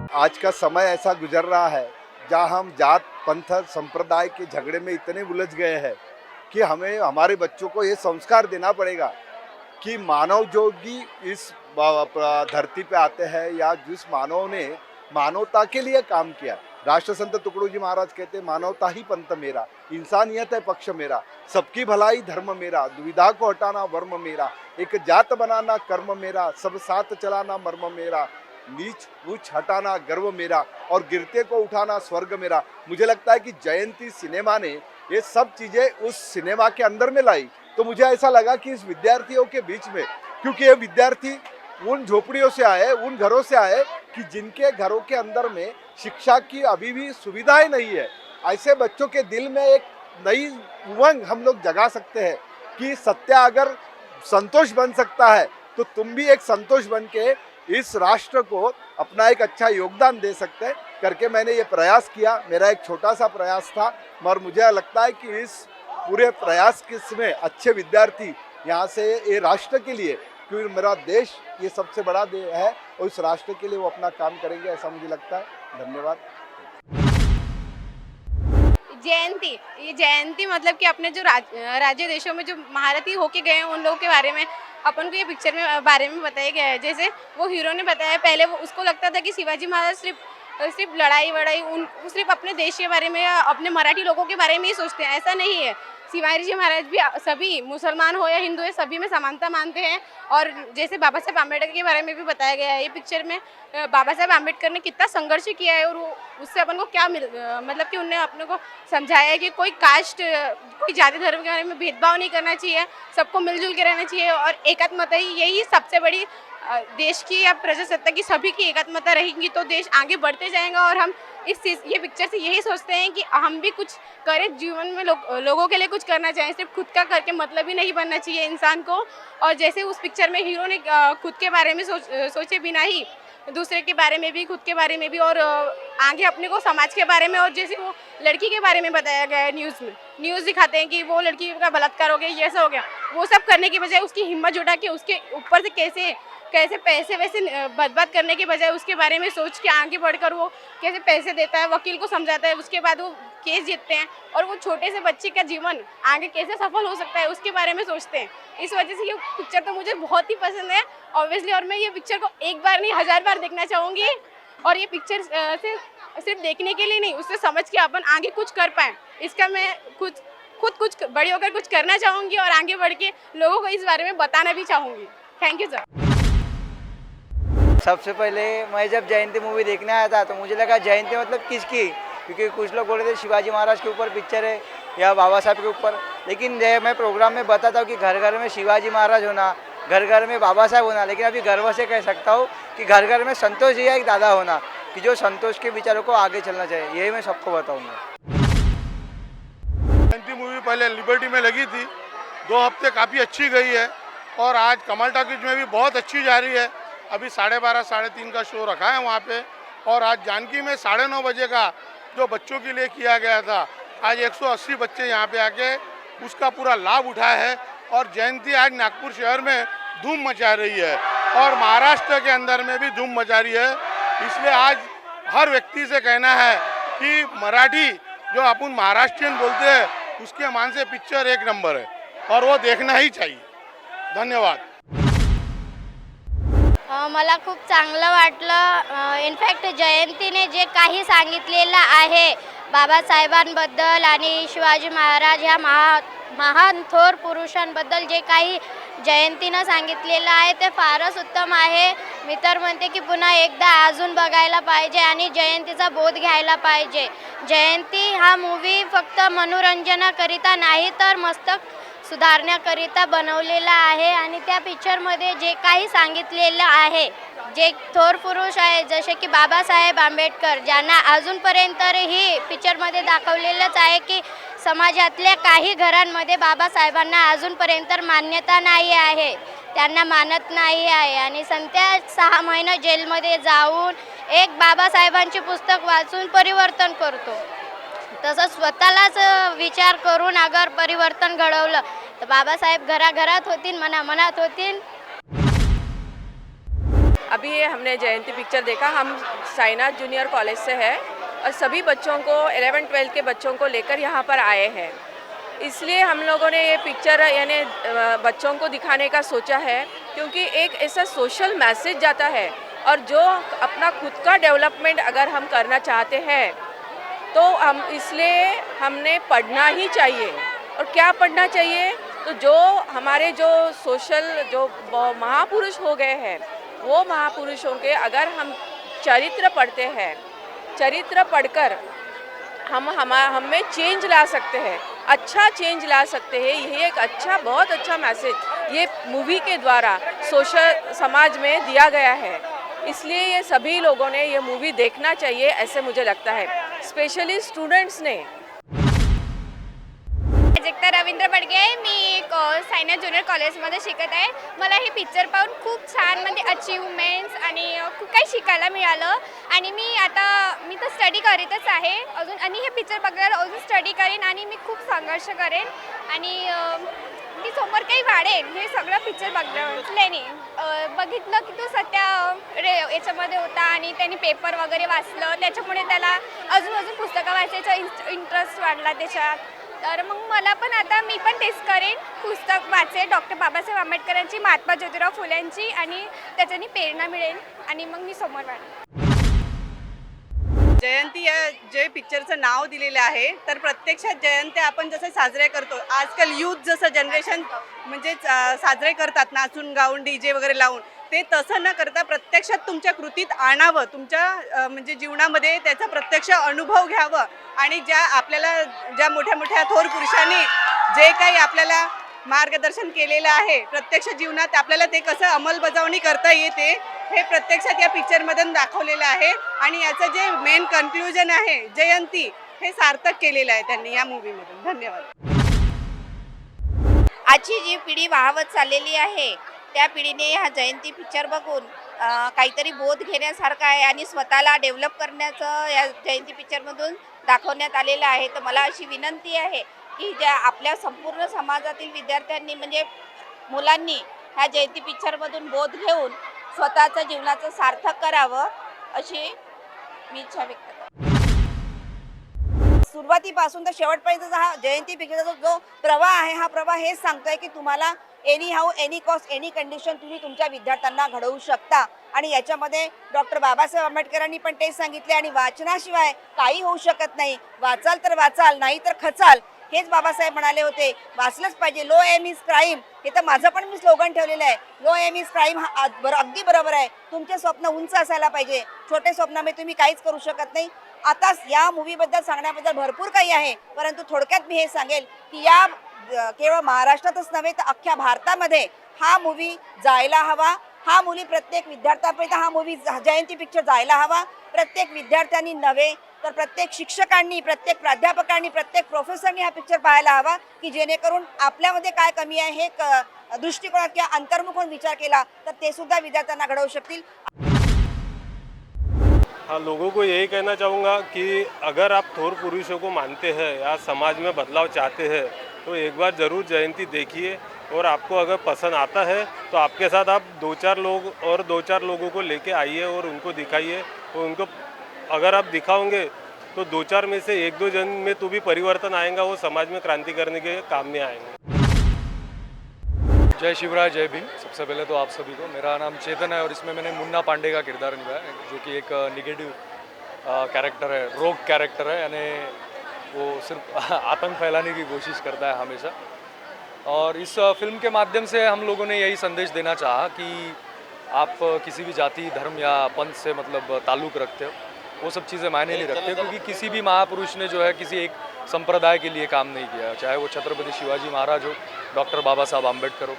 आज का समय ऐसा गुजर रहा है जहाँ हम जात पंथ संप्रदाय के झगड़े में इतने उलझ गए हैं कि हमें हमारे बच्चों को ये संस्कार देना पड़ेगा कि मानव जोगी इस धरती पे आते हैं या जिस मानव ने मानवता के लिए काम किया। राष्ट्र संत तुकडोजी महाराज कहते मानवता ही पंथ मेरा, इंसानियत है पक्ष मेरा, सबकी भलाई धर्म मेरा, दुविधा को हटाना वर्म मेरा, एक जात बनाना कर्म मेरा, सब साथ चलाना मर्म मेरा, नीच ऊंच हटाना गर्व मेरा और गिरते को उठाना स्वर्ग मेरा। मुझे लगता है कि जयंती सिनेमा ने ये सब चीजें उस सिनेमा के अंदर में लाई। तो मुझे ऐसा लगा कि इस विद्यार्थियों के बीच में, क्योंकि ये विद्यार्थी उन झोपड़ियों से आए, उन घरों से आए कि जिनके घरों के अंदर में शिक्षा की अभी भी सुविधाएं नहीं है, ऐसे बच्चों के दिल में एक नई उमंग हम लोग जगा सकते हैं कि सत्य अगर संतोष बन सकता है तो तुम भी एक संतोष बन के इस राष्ट्र को अपना एक अच्छा योगदान दे सकते हैं करके मैंने ये प्रयास किया। मेरा एक छोटा सा प्रयास था और मुझे लगता है कि इस पूरे प्रयास में अच्छे विद्यार्थी यहाँ से ये राष्ट्र के लिए, क्योंकि मेरा देश ये सबसे बड़ा देश है और इस राष्ट्र के लिए वो अपना काम करेंगे ऐसा मुझे लगता है। धन्यवाद। जयंती, ये जयंती मतलब कि अपने जो राज्य देशों में जो महारथी होके गए हैं उन लोगों के बारे में अपन को ये पिक्चर में बारे में बताया गया है। जैसे वो हीरो ने बताया, पहले वो उसको लगता था कि शिवाजी महाराज सिर्फ लड़ाई वड़ाई सिर्फ अपने देश के बारे में या अपने मराठी लोगों के बारे में ही सोचते हैं, ऐसा नहीं है। शिवाजी महाराज भी सभी मुसलमान हो या हिंदू है सभी में समानता मानते हैं। और जैसे बाबा साहेब आम्बेडकर के बारे में भी बताया गया है ये पिक्चर में। बाबा साहेब आम्बेडकर ने कितना संघर्ष किया है और उससे अपन को क्या मतलब कि उन्होंने अपने को समझाया है कि कोई कास्ट कोई जाति धर्म के बारे में भेदभाव नहीं करना चाहिए, सबको मिलजुल के रहना चाहिए और एकात्मता ही यही सबसे बड़ी देश की या प्रजासत्ता की सभी की एकात्मता रहेगी तो देश आगे बढ़ते जाएगा। और हम ये पिक्चर से यही सोचते हैं कि हम भी कुछ करें जीवन में, लोगों के लिए कुछ करना चाहिए, सिर्फ खुद का करके मतलब ही नहीं बनना चाहिए इंसान को। और जैसे उस पिक्चर में हीरो ने खुद के बारे में सोचे बिना ही दूसरे के बारे में भी, खुद के बारे में भी और आगे अपने को समाज के बारे में, और जैसे वो लड़की के बारे में बताया गया है न्यूज़ दिखाते हैं कि वो लड़की का बलात्कार हो गया, ये ऐसा हो गया, वो सब करने की बजाय उसकी हिम्मत जुटा के उसके ऊपर से कैसे पैसे वैसे बर्बाद करने के बजाय उसके बारे में सोच के आगे बढ़कर वो कैसे पैसे देता है, वकील को समझाता है, उसके बाद वो केस जीतते हैं और वो छोटे से बच्चे का जीवन आगे कैसे सफल हो सकता है उसके बारे में सोचते हैं। इस वजह से ये पिक्चर तो मुझे बहुत ही पसंद है ऑब्वियसली, और मैं ये पिक्चर को एक बार नहीं 1000 बार देखना चाहूँगी। और ये पिक्चर सिर्फ देखने के लिए नहीं, उससे समझ के अपन आगे कुछ कर पाएँ, इसका मैं खुद कुछ बड़ी होकर कुछ करना चाहूँगी और आगे बढ़ के लोगों को इस बारे में बताना भी चाहूँगी। Thank you sir. सबसे पहले मैं जब जयंती मूवी देखने आया था तो मुझे लगा जयंती मतलब किसकी, क्योंकि कुछ लोग बोल रहे थे शिवाजी महाराज के ऊपर पिक्चर है या बाबा साहब के ऊपर, लेकिन मैं प्रोग्राम में बताता हूँ कि घर घर में शिवाजी महाराज होना, घर घर में बाबा साहब होना, लेकिन अभी गर्व से कह सकता हूँ कि घर घर में संतोष जी एक दादा होना कि जो संतोष के विचारों को आगे चलना चाहिए, यही मैं सबको बताऊँगा। जयंती मूवी पहले लिबर्टी में लगी थी, 2 हफ्ते काफ़ी अच्छी गई है और आज कमल टॉकीज में भी बहुत अच्छी जा रही है। अभी 12:30 साढ़े 3 का शो रखा है वहाँ पे, और आज जानकी में 9:30 बजे का जो बच्चों के लिए किया गया था, आज 180 बच्चे यहाँ पे आके उसका पूरा लाभ उठाया है। और जयंती आज नागपुर शहर में धूम मचा रही है और महाराष्ट्र के अंदर में भी धूम मचा रही है। इसलिए आज हर व्यक्ति से कहना है कि मराठी जो अपन महाराष्ट्रियन बोलते हैं उसके मान से पिक्चर एक नंबर है और वो देखना ही चाहिए। धन्यवाद। मला खूप चांगलं वाटलं। इनफॅक्ट जयंतीने जे काही सांगितलेलं आहे बाबासाहेबांबद्दल आणि शिवाजी महाराज ह्या महान थोर पुरुषांबद्दल जे काही जयंतीनं सांगितलेलं आहे ते फारच उत्तम आहे। मी तर म्हणते की पुन्हा एकदा अजून बघायला पाहिजे आणि जयंतीचा बोध घ्यायला पाहिजे। जयंती हा मूवी फक्त मनोरंजनाकरिता नाही तर मस्तक सुधारण्याकरिता बनवलेला आहे आणि त्या पिक्चरमध्ये जे काही सांगितलेलं आहे, जे थोर पुरुष आहे जसे की बाबासाहेब आंबेडकर, ज्यांना अजूनपर्यंतही पिक्चरमध्ये दाखवलेलंच आहे की समाजातल्या काही घरांमध्ये बाबासाहेबांना अजूनपर्यंत मान्यता नाही आहे, त्यांना मानत नाही आहे आणि संत्या 6 महिने जेलमध्ये जाऊन एक बाबासाहेबांचे पुस्तक वाचून परिवर्तन करतो। तसंच स्वतःलाच विचार करून अगर परिवर्तन घडवलं तर बाबासाहेब घराघरात होतील, मनामनात होतील। अभी ये हमने जयंती पिक्चर देखा। हम साईनाथ जूनियर कॉलेज से है और सभी बच्चों को 11-12 के बच्चों को लेकर यहाँ पर आए हैं। इसलिए हम लोगों ने ये पिक्चर यानी बच्चों को दिखाने का सोचा है, क्योंकि एक ऐसा सोशल मैसेज जाता है और जो अपना खुद का डेवलपमेंट अगर हम करना चाहते हैं तो हम इसलिए हमने पढ़ना ही चाहिए। और क्या पढ़ना चाहिए? तो जो हमारे जो सोशल जो महापुरुष हो गए हैं, वो महापुरुषों के अगर हम चरित्र पढ़ते हैं, चरित्र पढ़कर हम में चेंज ला सकते हैं, अच्छा चेंज ला सकते हैं। यही एक अच्छा, बहुत अच्छा मैसेज ये मूवी के द्वारा सोशल समाज में दिया गया है। इसलिए ये सभी लोगों ने ये मूवी देखना चाहिए, ऐसे मुझे लगता है, स्पेशली स्टुडंट्सने। प्राजक्ता रवींद्र बडगे, मी साईनाथ ज्युनियर कॉलेजमध्ये शिकत आहे। मला हे पिक्चर पाहून खूप छान म्हणजे अचीवमेंट्स आणि खूप काही शिकायला मिळालं आणि मी तर स्टडी करीतच आहे अजून आणि हे पिक्चर बघल्यावर अजून स्टडी करेन आणि मी खूप संघर्ष करेन आणि मी समोर काही वाढेन हे सगळं पिक्चर बघितल्याने बघितलं की तो सध्या याच्यामध्ये होता आणि त्यांनी पेपर वगैरे वाचलं, त्याच्यामुळे त्याला अजून पुस्तकं वाचायचा इंटरेस्ट वाढला त्याच्यात। तर मग मला पण आता मी पण तेच करेन, पुस्तक वाचेन डॉक्टर बाबासाहेब आंबेडकरांची, महात्मा ज्योतिराव फुलेंची आणि त्याच्यानी प्रेरणा मिळेल आणि मग मी समोर वाढेन। जयंती या जे पिक्चरचं नाव दिलेलं आहे, तर प्रत्यक्षात जयंती आपण जसं साजरे करतो, आजकाल यूथ जसं जनरेशन म्हणजे साजरे करतात नाचून गाऊन डीजे वगैरे लावून, ते तसं न करता प्रत्यक्षात तुमच्या कृतीत आणावं, तुमच्या म्हणजे जीवनामध्ये त्याचा प्रत्यक्ष अनुभव घ्यावं आणि ज्या मोठ्या मोठ्या थोर पुरुषांनी जे काही आपल्याला मार्गदर्शन केलेलं आहे, प्रत्यक्ष जीवनात आपल्याला ते कसं अंमलबजावणी करता येते हे प्रत्यक्षात या पिक्चरमधून दाखवलेलं आहे आणि याचं जे मेन कन्क्लुजन आहे जयंती, हे सार्थक केलेलं आहे त्यांनी या मूवीमधून। धन्यवाद। आजची जी पिढी वाहवत चाललेली आहे त्या पिढीने हा जयंती पिक्चर बघून काहीतरी बोध घेण्यासारखं आहे आणि स्वतःला डेव्हलप करण्याचं या जयंती पिक्चरमधून दाखवण्यात आलेलं आहे। तर मला अशी विनंती आहे की ज्या आपल्या संपूर्ण समाजातील विद्यार्थ्यांनी म्हणजे मुलांनी ह्या जयंती पिक्चरमधून बोध घेऊन स्वतःचं जीवनाचं सार्थक करावं अशी मी इच्छा व्यक्त करते। सुरुवातीपासून तर शेवटपर्यंतचा हा जयंती पिक्चरचा जो प्रवाह आहे, हा प्रवाह हेच सांगतोय की तुम्हाला एनी हाऊ एनी कॉस्ट एनी कंडिशन तुम्ही तुमच्या विद्यार्थ्यांना घडवू शकता आणि याच्यामध्ये डॉक्टर बाबासाहेब आंबेडकरांनी पण तेच सांगितले आणि वाचनाशिवाय काही होऊ शकत नाही, वाचाल तर वाचाल नाही तर खचाल, हेच बाबासाहेब म्हणाले होते। वाचलंच पाहिजे। लो एम इज क्राईम, हे तर माझं पण मी स्लोगन ठेवलेलं आहे। लो एम इज क्राईम हा अगदी बरोबर आहे। तुमचे स्वप्न उंच असायला पाहिजे, छोटे स्वप्नामध्ये तुम्ही काहीच करू शकत नाही। आता या मूवीबद्दल सांगण्याबद्दल भरपूर काही आहे, परंतु थोडक्यात मी हे सांगेल की या केवळ महाराष्ट्रातच नव्हे तर अख्ख्या भारतामध्ये हा मूवी जायला हवा। हा मूवी प्रत्येक विद्यार्थ्यापर्यंत हा मूवी जयंती पिक्चर जायला हवा। प्रत्येक विद्यार्थ्यांनी नव्हे तर प्रत्येक शिक्षकांनी, प्रत्येक प्राध्यापकांनी, प्रत्येक प्रोफेसरनी हा पिक्चर पाहायला हवा की जेणेकरून आपल्यामध्ये काय कमी आहे हे दृष्टिकोनात किंवा अंतर्मुख होऊन विचार केला तर ते सुद्धा विद्यार्थ्यांना घडवू शकतील। हाँ, लोगों को यही कहना चाहूँगा कि अगर आप थोर पुरुषों को मानते हैं या समाज में बदलाव चाहते हैं तो एक बार ज़रूर जयंती देखिए और आपको अगर पसंद आता है तो आपके साथ आप 2-4 लोगों को लेके आइए और उनको दिखाइए और उनको अगर आप दिखाओगे तो 2-4 में से 1-2 जन में तो भी परिवर्तन आएगा, वो समाज में क्रांति करने के काम में आएंगे। जय शिवराय, जय भीम। सबसे पहले तो आप सभी को, मेरा नाम चेतन है और इसमें मैंने मुन्ना पांडे का किरदार निभाया है, जो कि एक निगेटिव कैरेक्टर है, रोग कैरेक्टर है, यानी वो सिर्फ आतंक फैलाने की कोशिश करता है हमेशा। और इस फिल्म के माध्यम से हम लोगों ने यही संदेश देना चाहा कि आप किसी भी जाति, धर्म या पंथ से मतलब ताल्लुक़ रखते हो, वो सब चीज़ें मायने नहीं रखते, क्योंकि किसी भी महापुरुष ने जो है किसी एक संप्रदाय के लिए काम नहीं किया, चाहे वो छत्रपति शिवाजी महाराज हो, डॉक्टर बाबा साहब आम्बेडकर हो,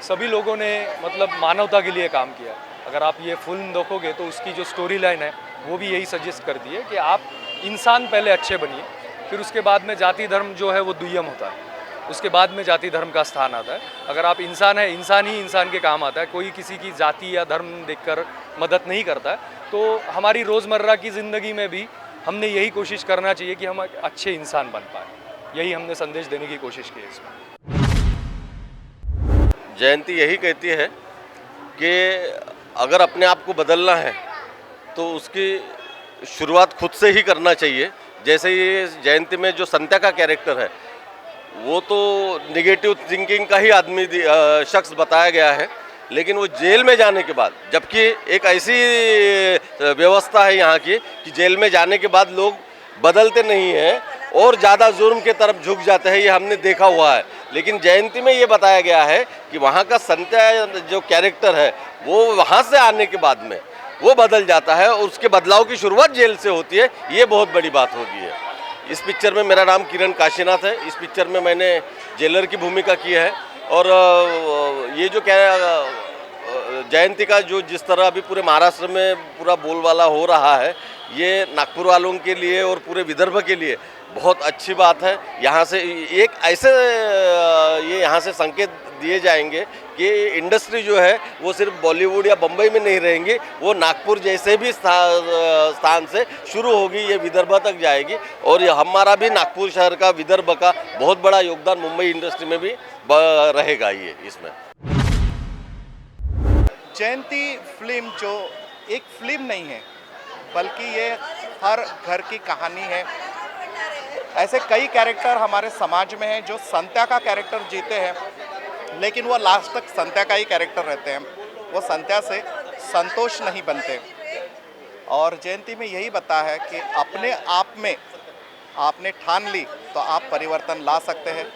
सभी लोगों ने मतलब मानवता के लिए काम किया। अगर आप ये फिल्म देखोगे तो उसकी जो स्टोरी लाइन है वो भी यही सजेस्ट करती है कि आप इंसान पहले अच्छे बनिए, फिर उसके बाद में जाति धर्म जो है वो दुय्यम होता है, उसके बाद में जाति धर्म का स्थान आता है। अगर आप इंसान है, इंसान ही इंसान के काम आता है, कोई किसी की जाति या धर्म देखकर मदद नहीं करता है। तो हमारी रोज़मर्रा की ज़िंदगी में भी हमने यही कोशिश करना चाहिए कि हम अच्छे इंसान बन पाए, यही हमने संदेश देने की कोशिश की है इसमें। जयंती यही कहती है कि अगर अपने आप को बदलना है तो उसकी शुरुआत खुद से ही करना चाहिए। जैसे ये जयंती में जो संध्या का कैरेक्टर है वो तो निगेटिव थिंकिंग का ही आदमी शख्स बताया गया है, लेकिन वो जेल में जाने के बाद, जबकि एक ऐसी व्यवस्था है यहाँ की कि जेल में जाने के बाद लोग बदलते नहीं हैं और ज़्यादा जुर्म के तरफ झुक जाते हैं, ये हमने देखा हुआ है। लेकिन जयंती में ये बताया गया है कि वहाँ का संध्या जो कैरेक्टर है वो वहाँ से आने के बाद में वो बदल जाता है और उसके बदलाव की शुरुआत जेल से होती है। ये बहुत बड़ी बात होगी है। इस पिक्चर में मेरा नाम किरण काशीनाथ है। इस पिक्चर में मैंने जेलर की भूमिका की है और ये जो जयंती का जो जिस तरह अभी पूरे महाराष्ट्र में पूरा बोलबाला हो रहा है, ये नागपुर वालों के लिए और पूरे विदर्भ के लिए बहुत अच्छी बात है। यहाँ से एक ऐसे ये यहाँ से संकेत दिए जाएंगे कि इंडस्ट्री जो है वो सिर्फ बॉलीवुड या बम्बई में नहीं रहेंगी, वो नागपुर जैसे भी स्थान से शुरू होगी, ये विदर्भ तक जाएगी। और ये हमारा भी नागपुर शहर का, विदर्भ का बहुत बड़ा योगदान मुंबई इंडस्ट्री में भी रहेगा ये इसमें। जयंती फिल्म जो एक फिल्म नहीं है बल्कि ये हर घर की कहानी है। ऐसे कई कैरेक्टर हमारे समाज में हैं जो संध्या का कैरेक्टर जीते हैं, लेकिन वो लास्ट तक संध्या का ही कैरेक्टर रहते हैं, वो संध्या से संतोष नहीं बनते। और जयंती में यही बता है कि अपने आप में आपने ठान ली तो आप परिवर्तन ला सकते हैं।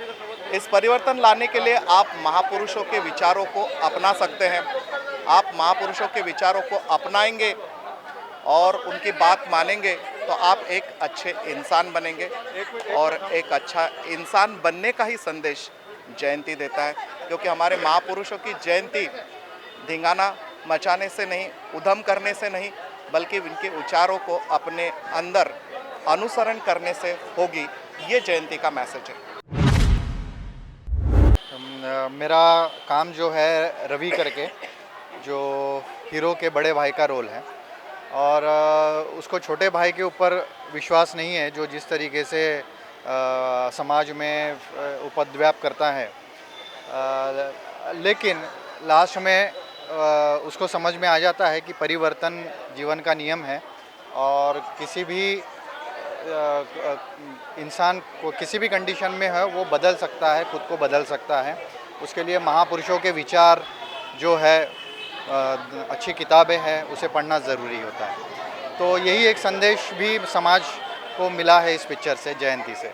इस परिवर्तन लाने के लिए आप महापुरुषों के विचारों को अपना सकते हैं। आप महापुरुषों के विचारों को अपनाएंगे और उनकी बात मानेंगे तो आप एक अच्छे इंसान बनेंगे। और एक अच्छा इंसान बनने का ही संदेश जयंती देता है, क्योंकि हमारे महापुरुषों की जयंती धिंगाना मचाने से नहीं, उधम करने से नहीं, बल्कि उनके विचारों को अपने अंदर अनुसरण करने से होगी। ये जयंती का मैसेज है। मेरा काम जो है रवि करके, जो हीरो के बड़े भाई का रोल है, और उसको छोटे भाई के ऊपर विश्वास नहीं है जो जिस तरीके से समाज में उपद्व्याप करता है। लेकिन लास्ट में उसको समझ में आ जाता है कि परिवर्तन जीवन का नियम है और किसी भी इंसान को किसी भी कंडीशन में है वो बदल सकता है, खुद को बदल सकता है। उसके लिए महापुरुषों के विचार जो है, अच्छी किताबें हैं, उसे पढ़ना ज़रूरी होता है। तो यही एक संदेश भी समाज को मिला है इस पिक्चर से, जयंती से।